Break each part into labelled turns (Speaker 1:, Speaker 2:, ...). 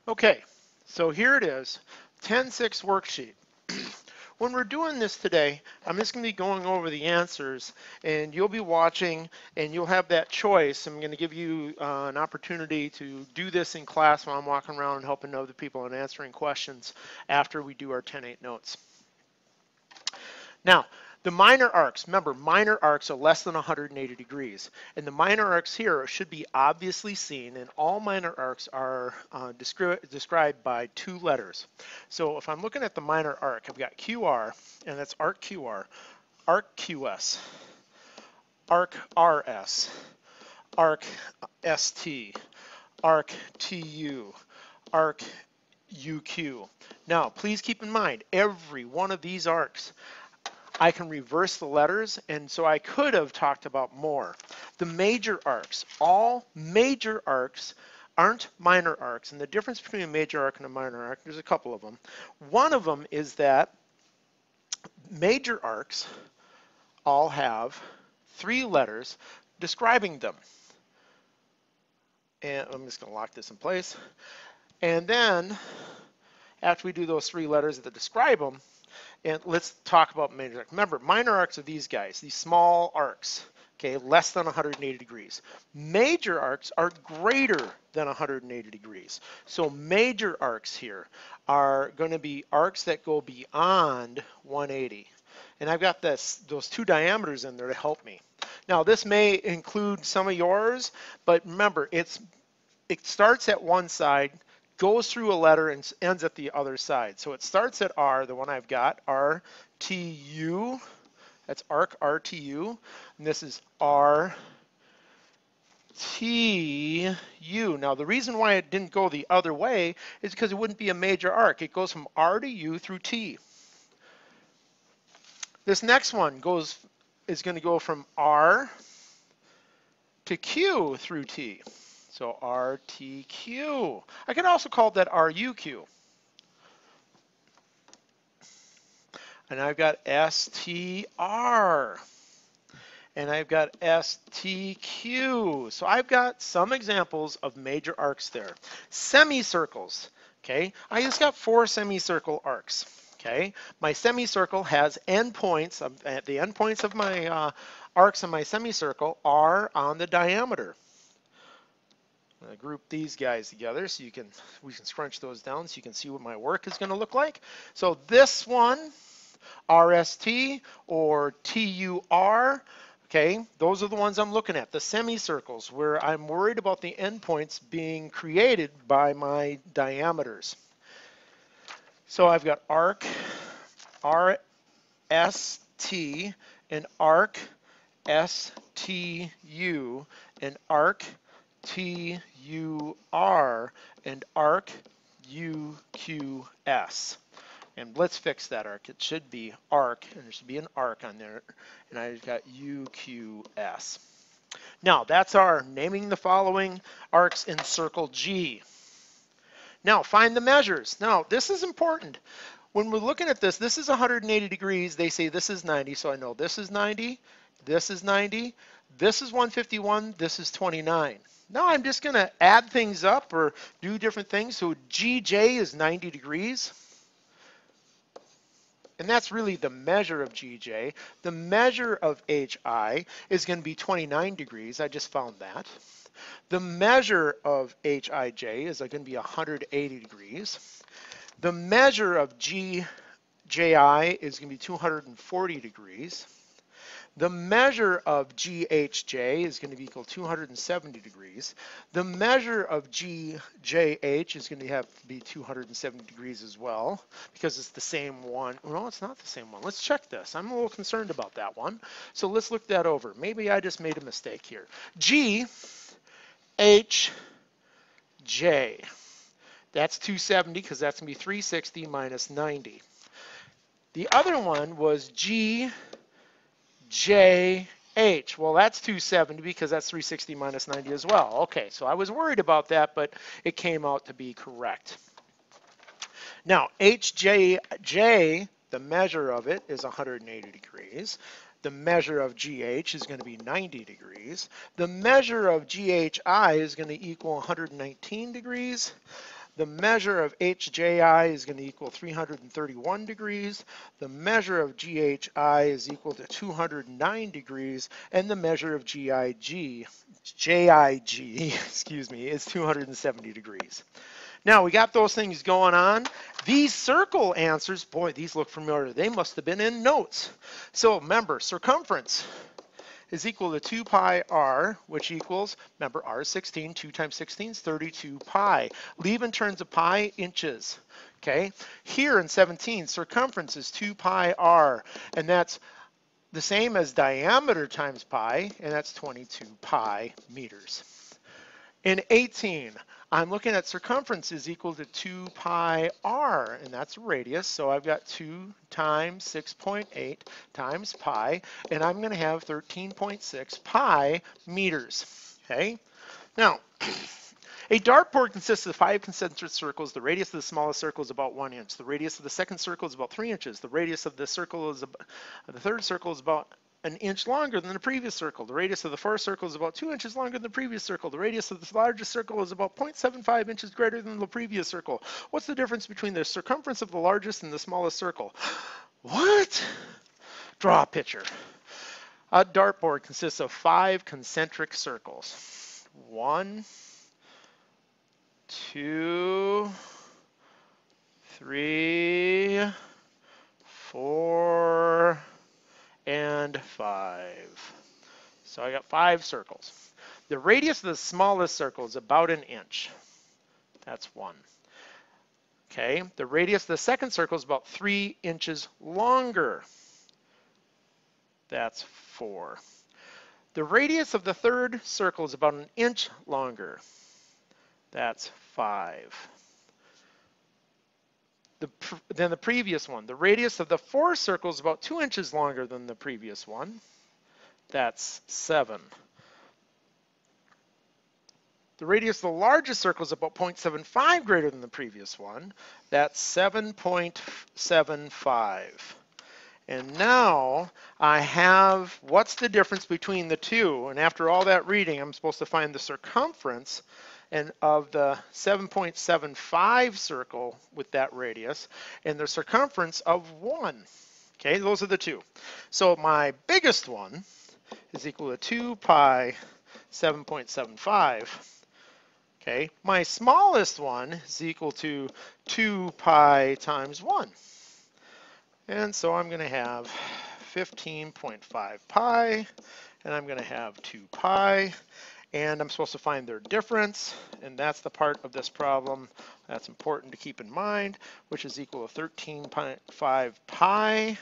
Speaker 1: Okay, so here it is, 10-6 worksheet. When we're doing this today, I'm just going to be going over the answers, and you'll be watching, and you'll have that choice. I'm going to give you an opportunity to do this in class while I'm walking around and helping other people and answering questions after we do our 10-8 notes. Now, the minor arcs, remember, minor arcs are less than 180 degrees. And the minor arcs here should be obviously seen, and all minor arcs are described by two letters. So if I'm looking at the minor arc, I've got QR, and that's arc QR, arc QS, arc RS, arc ST, arc TU, arc UQ. Now, please keep in mind, every one of these arcs I can reverse the letters, and so I could have talked about more. The major arcs, all major arcs aren't minor arcs, and the difference between a major arc and a minor arc, there's a couple of them. One of them is that major arcs all have three letters describing them. And I'm just going to lock this in place. And then, after we do those three letters that describe them, and let's talk about major arcs. Remember, minor arcs are these guys, these small arcs, okay, less than 180 degrees. Major arcs are greater than 180 degrees. So major arcs here are going to be arcs that go beyond 180. And I've got those two diameters in there to help me. Now, this may include some of yours, but remember, it starts at one side, goes through a letter and ends at the other side. So it starts at R, the one I've got, RTU. That's arc RTU. And this is RTU. Now the reason why it didn't go the other way is because it wouldn't be a major arc. It goes from R to U through T. This next one is going to go from R to Q through T. So RTQ. I can also call that RUQ. And I've got STR. And I've got STQ. So I've got some examples of major arcs there. Semicircles. Okay, I just got 4 semicircle arcs. Okay, my semicircle has endpoints. The endpoints of my arcs in my semicircle are on the diameter. I'm going to group these guys together so we can scrunch those down so you can see what my work is going to look like. So this one, RST or TUR, okay, those are the ones I'm looking at, the semicircles where I'm worried about the endpoints being created by my diameters. So I've got arc, RST, and arc, STU, and arc, TUR, and arc UQS. And let's fix that arc. It should be arc, and there should be an arc on there, and I've got UQS. Now, that's our naming the following arcs in circle G. Now, find the measures. Now, this is important. When we're looking at this is 180 degrees. They say this is 90, so I know this is 90, this is 90, this is 151, this is 29. Now I'm just going to add things up or do different things. So GJ is 90 degrees. And that's really the measure of GJ. The measure of HI is going to be 29 degrees. I just found that. The measure of HIJ is going to be 180 degrees. The measure of GJI is going to be 240 degrees. The measure of GHJ is going to be equal to 270 degrees. The measure of GJH is going to have to be 270 degrees as well, because it's the same one. No, it's not the same one. Let's check this. I'm a little concerned about that one. So let's look that over. Maybe I just made a mistake here. GHJ, that's 270 because that's going to be 360 minus 90. The other one was GJH. Well, that's 270 because that's 360 minus 90 as well. Okay, so I was worried about that, but it came out to be correct. Now, HJJ, the measure of it is 180 degrees. The measure of GH is going to be 90 degrees. The measure of GHI is going to equal 119 degrees. The measure of HJI is going to equal 331 degrees. The measure of GHI is equal to 209 degrees. And the measure of JIG, excuse me, is 270 degrees. Now we got those things going on. These circle answers, boy, these look familiar. They must have been in notes. So remember, circumference is equal to 2 pi r, which equals, remember, r is 16, 2 times 16 is 32 pi. Leave in terms of pi, inches, okay? Here in 17, circumference is 2 pi r, and that's the same as diameter times pi, and that's 22 pi meters. In 18, I'm looking at circumference is equal to 2 pi r, and that's radius, so I've got 2 times 6.8 times pi, and I'm going to have 13.6 pi meters, okay? Now, a dartboard consists of 5 concentric circles. The radius of the smallest circle is about 1 inch. The radius of the second circle is about 3 inches. The radius of the third circle is about an inch longer than the previous circle. The radius of the fourth circle is about 2 inches longer than the previous circle. The radius of the largest circle is about 0.75 inches greater than the previous circle. What's the difference between the circumference of the largest and the smallest circle? What? Draw a picture. A dartboard consists of 5 concentric circles. 1, 2, 3, 4, and 5. So I got 5 circles. The radius of the smallest circle is about an inch. That's 1. Okay, the radius of the second circle is about 3 inches longer. That's 4. The radius of the third circle is about an inch longer. That's 5. Than the previous one. The radius of the fourth circle is about 2 inches longer than the previous one. That's 7. The radius of the largest circle is about 0.75 greater than the previous one. That's 7.75. And now I have, what's the difference between the two? And after all that reading, I'm supposed to find the circumference and of the 7.75 circle with that radius and the circumference of 1. Okay, those are the two. So my biggest one is equal to 2 pi 7.75. Okay, my smallest one is equal to 2 pi times 1. And so I'm going to have 15.5 pi, and I'm going to have 2 pi, and I'm supposed to find their difference, and that's the part of this problem that's important to keep in mind, which is equal to 13.5 pi,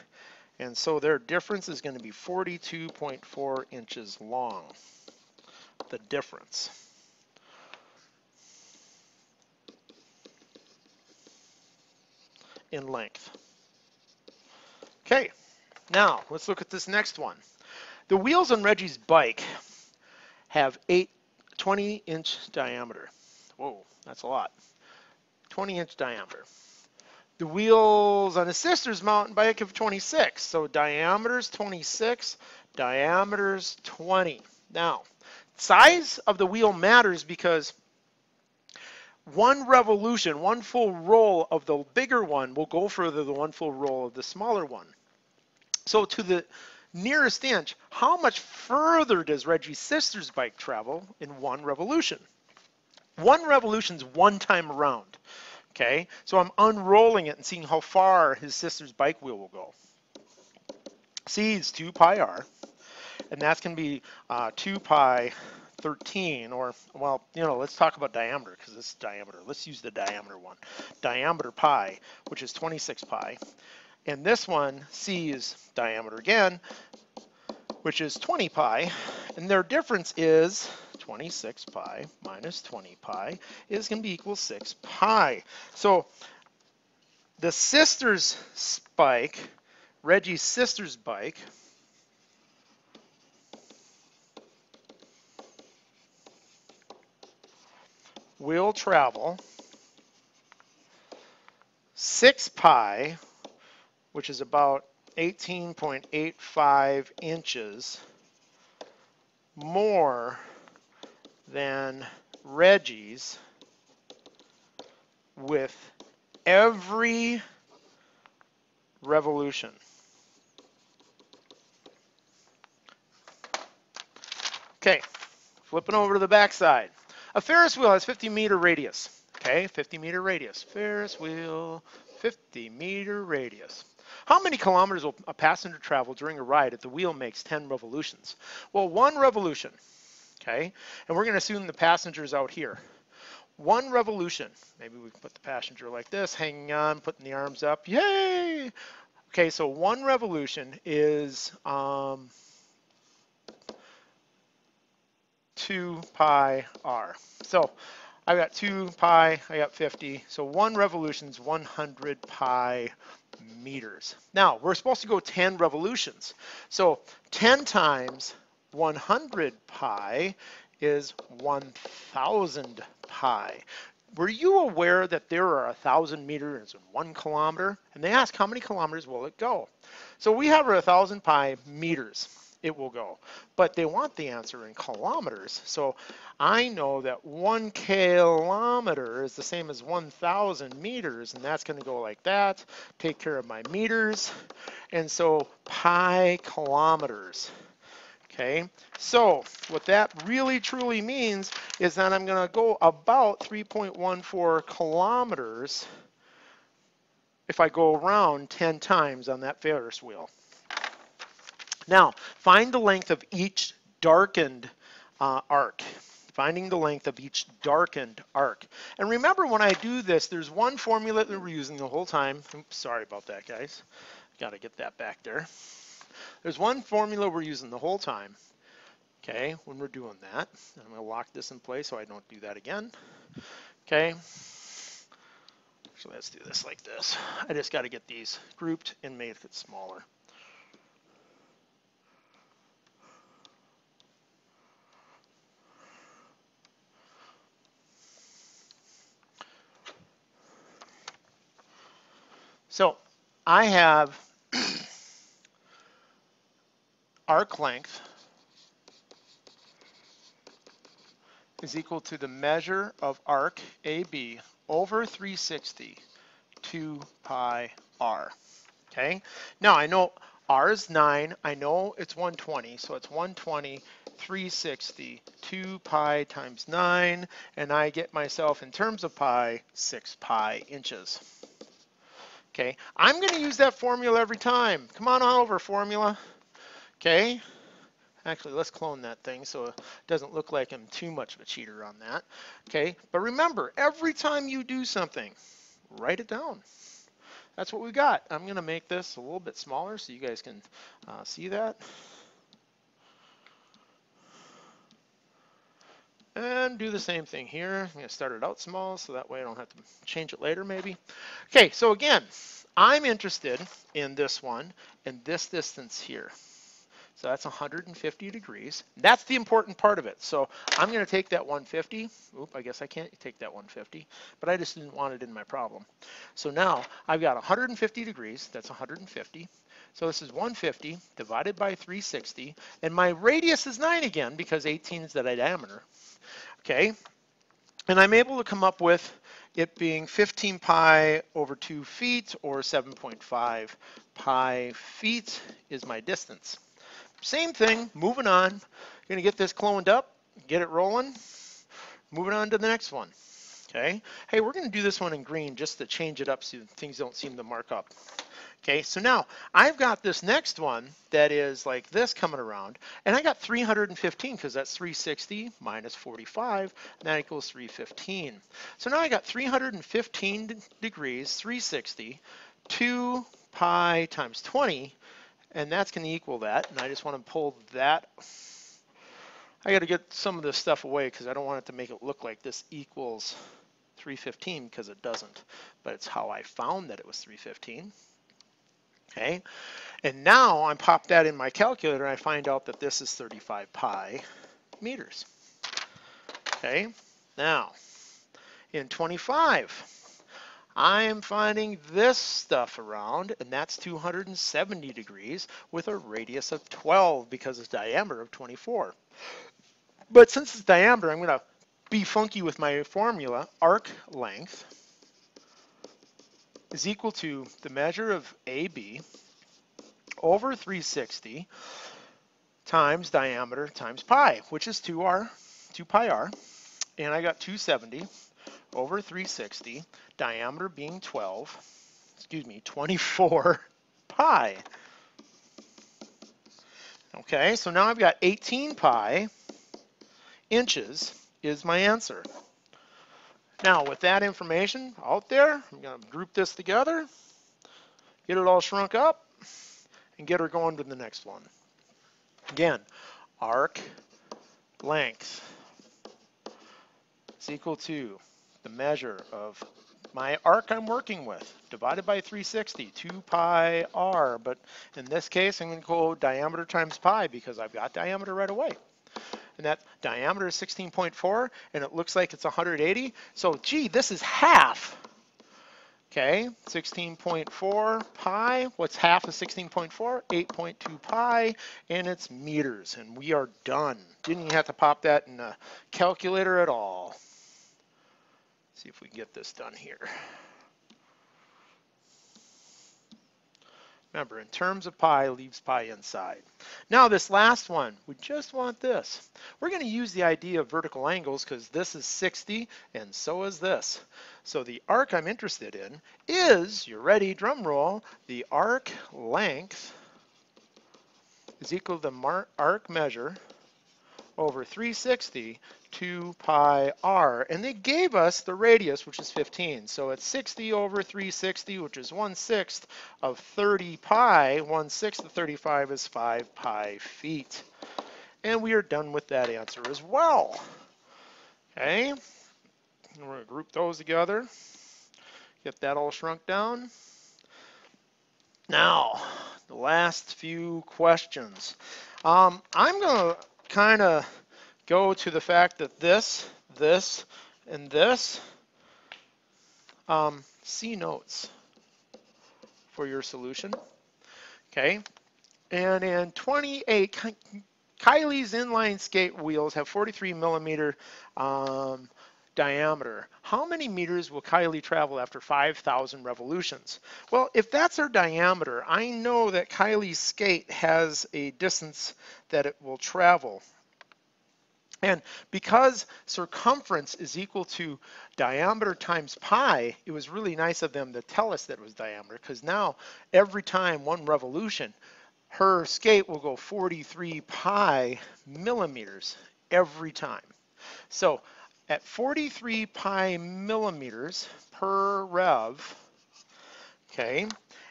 Speaker 1: and so their difference is going to be 42.4 inches long, the difference. In length. Okay, now let's look at this next one. The wheels on Reggie's bike have 20-inch diameter. Whoa, that's a lot. 20-inch diameter. The wheels on his sister's mountain bike have 26. So diameter's 26, diameter's 20. Now, size of the wheel matters because one revolution, one full roll of the bigger one will go further than one full roll of the smaller one. So to the nearest inch, how much further does Reggie's sister's bike travel in one revolution? One revolution's one time around. Okay, so I'm unrolling it and seeing how far his sister's bike wheel will go. C is 2 pi r, and that's going to be 2 pi 13, or, well, you know, let's talk about diameter because this is diameter. Let's use the diameter one. Diameter pi, which is 26 pi. And this one, C, is diameter again, which is 20 pi. And their difference is 26 pi minus 20 pi is going to be equal to 6 pi. So the sister's bike, Reggie's sister's bike, will travel 6 pi, which is about 18.85 inches more than Reggie's with every revolution. Okay, flipping over to the back side. A Ferris wheel has 50-meter radius. Okay, 50-meter radius. Ferris wheel, 50-meter radius. How many kilometers will a passenger travel during a ride if the wheel makes 10 revolutions? Well, 1 revolution. Okay, and we're going to assume the passenger's out here. 1 revolution. Maybe we can put the passenger like this, hanging on, putting the arms up. Yay! Okay, so 1 revolution is 2 pi r. So I've got 2 pi, I got 50. So 1 revolution is 100 pi meters. Now, we're supposed to go 10 revolutions. So 10 times 100 pi is 1,000 pi. Were you aware that there are 1,000 meters in 1 kilometer? And they ask how many kilometers will it go? So we have 1,000 pi meters it will go. But they want the answer in kilometers. So I know that 1 kilometer is the same as 1,000 meters, and that's going to go like that. Take care of my meters. And so pi kilometers. Okay, so what that really truly means is that I'm going to go about 3.14 kilometers if I go around 10 times on that Ferris wheel. Now, find the length of each darkened arc. Finding the length of each darkened arc. And remember, when I do this, there's one formula that we're using the whole time. Oops, sorry about that, guys. Got to get that back there. There's one formula we're using the whole time, okay, when we're doing that. I'm going to lock this in place so I don't do that again. Okay. So let's do this like this. I just got to get these grouped and make it smaller. So I have arc length is equal to the measure of arc AB over 360 2 pi r. Okay. Now I know r is 9. I know it's 120, so it's 120 360 2 pi times 9, and I get myself in terms of pi 6 pi inches. Okay, I'm going to use that formula every time. Come on over, formula. Okay, actually, let's clone that thing so it doesn't look like I'm too much of a cheater on that. Okay, but remember, every time you do something, write it down. That's what we got. I'm going to make this a little bit smaller so you guys can see that. And do the same thing here. I'm going to start it out small so that way I don't have to change it later maybe. Okay, so again, I'm interested in this one and this distance here. So that's 150 degrees. That's the important part of it. So I'm going to take that 150. Oop, I guess I can't take that 150, but I just didn't want it in my problem. So now I've got 150 degrees. That's 150. So this is 150 divided by 360. And my radius is 9 again because 18 is the diameter. Okay. And I'm able to come up with it being 15 pi over 2 feet, or 7.5 pi feet is my distance. Same thing, moving on. You're going to get this cloned up, get it rolling, moving on to the next one. Okay, hey, we're going to do this one in green just to change it up so things don't seem to mark up. Okay, so now I've got this next one that is like this coming around, and I got 315 because that's 360 minus 45, and that equals 315. So now I got 315 degrees, 360, 2 pi times 20, and that's going to equal that, and I just want to pull that. I got to get some of this stuff away because I don't want it to make it look like this equals 315 because it doesn't, but it's how I found that it was 315. Okay, and now I pop that in my calculator and I find out that this is 35 pi meters. Okay, now in 25, I am finding this stuff around, and that's 270 degrees with a radius of 12 because it's diameter of 24. But since it's diameter, I'm going to be funky with my formula. Arc length is equal to the measure of AB over 360 times diameter times pi, which is 2 pi r, and I got 270 over 360, diameter being 24 pi. Okay, so now I've got 18 pi inches is my answer. Now, with that information out there, I'm going to group this together, get it all shrunk up, and get her going to the next one. Again, arc length is equal to the measure of my arc I'm working with, divided by 360, 2 pi r, but in this case, I'm going to go diameter times pi because I've got diameter right away. And that diameter is 16.4, and it looks like it's 180. So, gee, this is half. Okay, 16.4 pi. What's half of 16.4? 8.2 pi, and it's meters, and we are done. Didn't even have to pop that in a calculator at all. Let's see if we can get this done here. Remember, in terms of pi, leaves pi inside. Now this last one, we just want this. We're going to use the idea of vertical angles because this is 60 and so is this. So the arc I'm interested in is, you ready, drum roll, the arc length is equal to the arc measure over 360, 2 pi r, and they gave us the radius, which is 15. So it's 60 over 360, which is 1/6 of 30 pi. 1/6 of 35 is 5 pi feet. And we are done with that answer as well. Okay, and we're going to group those together, get that all shrunk down. Now, the last few questions. I'm going to kind of go to the fact that this, and this, C notes for your solution. Okay, and in 28, Kylie's inline skate wheels have 43 millimeter diameter. How many meters will Kylie travel after 5,000 revolutions? Well, if that's her diameter, I know that Kylie's skate has a distance that it will travel. And because circumference is equal to diameter times pi, it was really nice of them to tell us that it was diameter, because now every time one revolution, her skate will go 43 pi millimeters every time. So at 43 pi millimeters per rev, okay,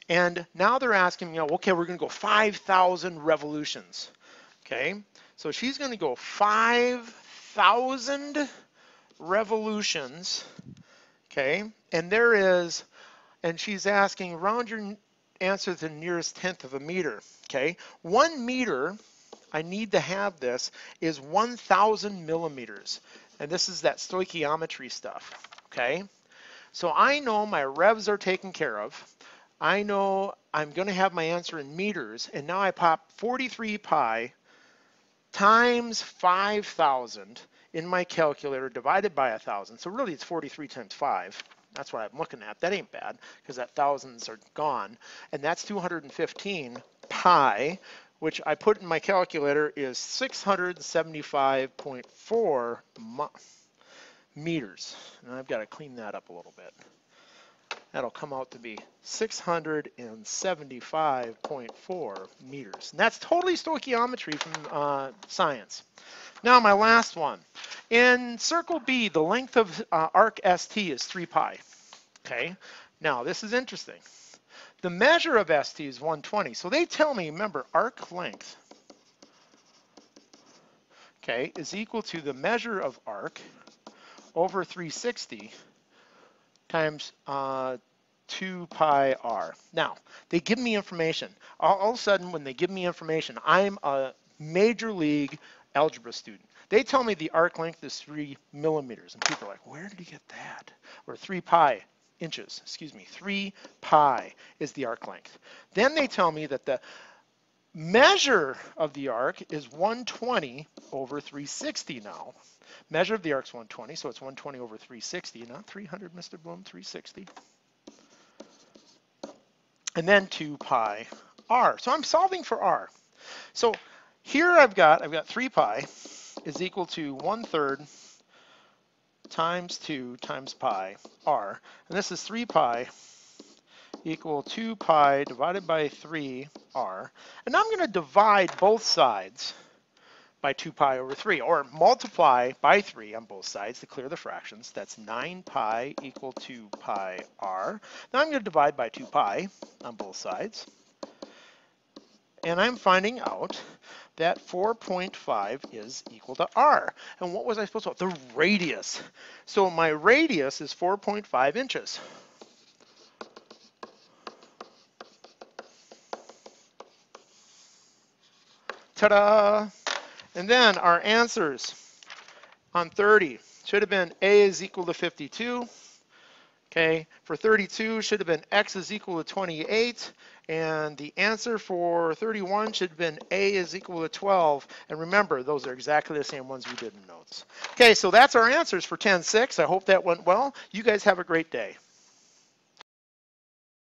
Speaker 1: and now they're asking me, okay, we're going to go 5,000 revolutions, okay? So she's going to go 5,000 revolutions, okay? And she's asking, round your answer to the nearest tenth of a meter, okay? 1 meter, I need to have this, is 1,000 millimeters. And this is that stoichiometry stuff, okay? So I know my revs are taken care of. I know I'm going to have my answer in meters, and now I pop 43 pi times 5,000 in my calculator divided by 1,000. So really it's 43 times 5. That's what I'm looking at. That ain't bad because that thousands are gone. And that's 215 pi, which I put in my calculator is 675.4 meters. And I've got to clean that up a little bit. That'll come out to be 675.4 meters. And that's totally stoichiometry from science. Now my last one. In circle B, the length of arc ST is 3 pi. Okay, now this is interesting. The measure of ST is 120. So they tell me, remember, arc length, okay, is equal to the measure of arc over 360 times 2 pi r. Now, they give me information. All of a sudden, when they give me information, I'm a major league algebra student. They tell me the arc length is 3 millimeters, and people are like, where did you get that? Or 3 pi inches, 3 pi is the arc length. Then they tell me that the measure of the arc is 120 over 360 now. Measure of the arc is 120, so it's 120 over 360, not 300, Mr. Bloom, 360. and then 2 pi r. So I'm solving for r. So here I've got 3 pi is equal to 1/3 times 2 times pi r. And this is 3 pi equal 2 pi divided by 3 r. And now I'm going to divide both sides by 2 pi over 3, or multiply by 3 on both sides to clear the fractions. That's 9 pi equal 2 pi r. Now I'm going to divide by 2 pi on both sides. And I'm finding out that 4.5 is equal to r. And what was I supposed to? The radius. So my radius is 4.5 inches. Ta-da! And then our answers on 30 should have been a is equal to 52. Okay, for 32 should have been x is equal to 28, and the answer for 31 should have been a is equal to 12. And remember, those are exactly the same ones we did in notes. Okay, so that's our answers for 10-6. I hope that went well. You guys have a great day.